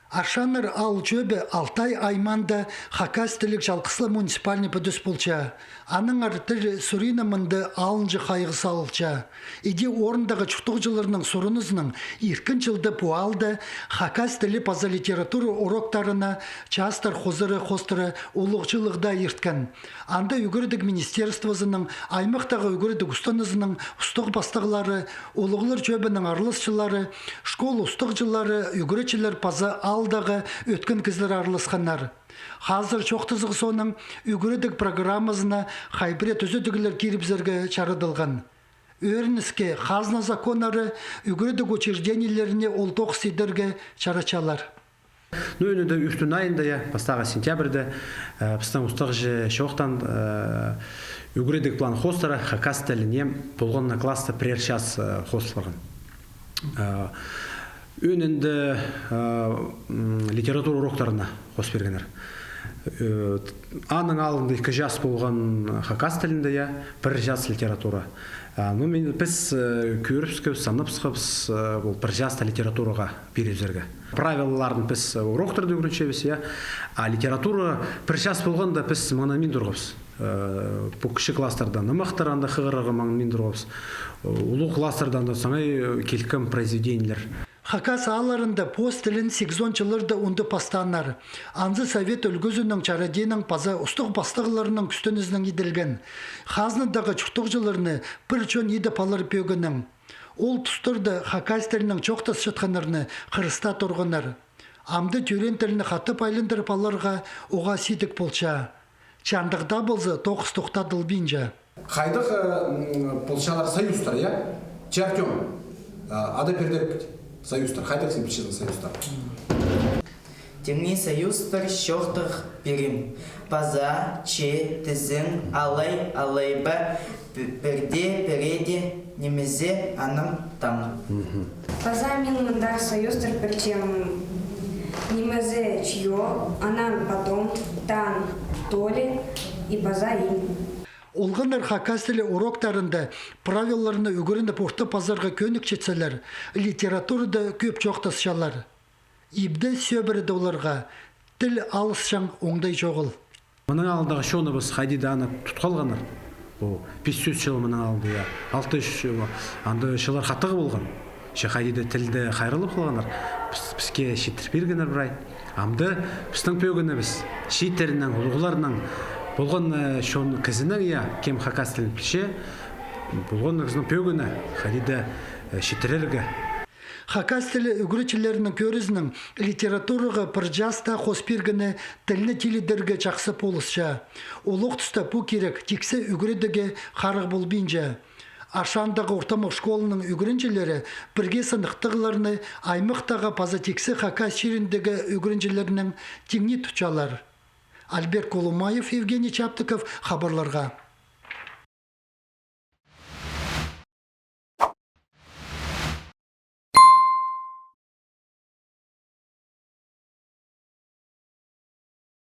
Ашаныр ал жөбі Алтай айманда Хакастілік жалқысылы муниципальный пөдіс болча. Аның артыр Сурина мынды алынжы қайғы салылча. Иде орындағы чуқтық жылырының сұрынызның иркін жылды пуалды Хакастілі паза литература уроктарына частар хозыры хостыры улықчылығда ирткен. Анда үгірдік министерствозының, аймақтағы үгірдік ұстанызының ұстық бастығылары, улығылыр жөбінің арлысшылары, школ ұстық жылары, үгіречілер паза алдағы өткен кізлер арылысқанар. Қазір чоқтызығы соның үгірдік программазына хайбірет өзөдігілер керіпзерге чарыдылған. Өрініске қазна законары үгірдік учреждениелеріне олтоқ сидерге чарачалар. Өнінде үстін айында, бастағы сентябрьді, біздің ұстық жы шоқтан үгірдік план хостары Хакастіліне болғанна класста прер час хостларған. Өнінде литература уроктарына қос бергенер. Аның алында 2 жас болған Хакастілінде, 1 жас литература. Біз көріпскі, саныпсқыбыз бұл 1 жаста литератураға березерге. Правилаларын біз уроктарды өгіріншебіз, а литература 1 жас болғанда біз маңнан мен дұрғыбыз. Бұл кіші класстардан нымақтаранда қығырығы маңнан мен дұрғыбыз. Улу класстардан да саңай келкім произведениялер. Хакас аларында пост тілін 8 жылырда үнді пастанар. Анзы совет үлгізінің чарадейінің паза ұстық бастығыларының күстінізінің еділген. Қазныдағы чуқтық жылырыны бір чон еді палар пөгінің. Ол тұстырды Хакас тілінің чоқтас шытқанырыны қырыста тұрғынар. Амды түрен тіліні қатып айлындыр паларға оға сидік болча. Чандықта болзы тоқыс тоқтадыл бейінжа. Қайдық полчалар союзтар, я? Чартем. Ада пердеп союзтар. Қайдық сен білшетін союзтар? Теңі союзтар шоқтық берім. Паза, че, тізін, алайба, переде, немезе, аным, там. Паза мен мындар союзтар бірчем немезе чье, анам потом, тан, толи и паза ин. Олғанар Хакастілі уроктарында правиларыны үгірінді порты пазарға көнік жетселер, литературада көп жоқтасшалар. Ибді сөбірді оларға тіл алысшаң оңдай жоғыл. Мұның алындағы шоны біз қайдейді аны тұтқалғаныр. Бұл 500 жыл мұның алынды, 600 анды шылар қаттығы болған. Қайдейді тілді қайрылып қалғаныр. Бізге шеттір бергенер бірай. Амды біздің пөгіні біз шеттерінің, ұлғыларының болған шон кізінің, кем Хакастілін пілше, болған кізінің пөгіні қайдейді шеттерерге. Хакастілі үгірічілерінің көрізінің литератураға бір жаста қоспергіні тіліні теледерге жақсы полысша. Олық тұста бұл керек тексе үгірідіге қарық бол бейінжа. Ашандағы ортамық школының үгіріншілері бірге сынықтығыларыны аймақтағы паза тексе Хакас шеріндегі үгіріншілерінің теңне тұчалар. Альберт Колумаев, Евгений Чаптыков, хабарларға.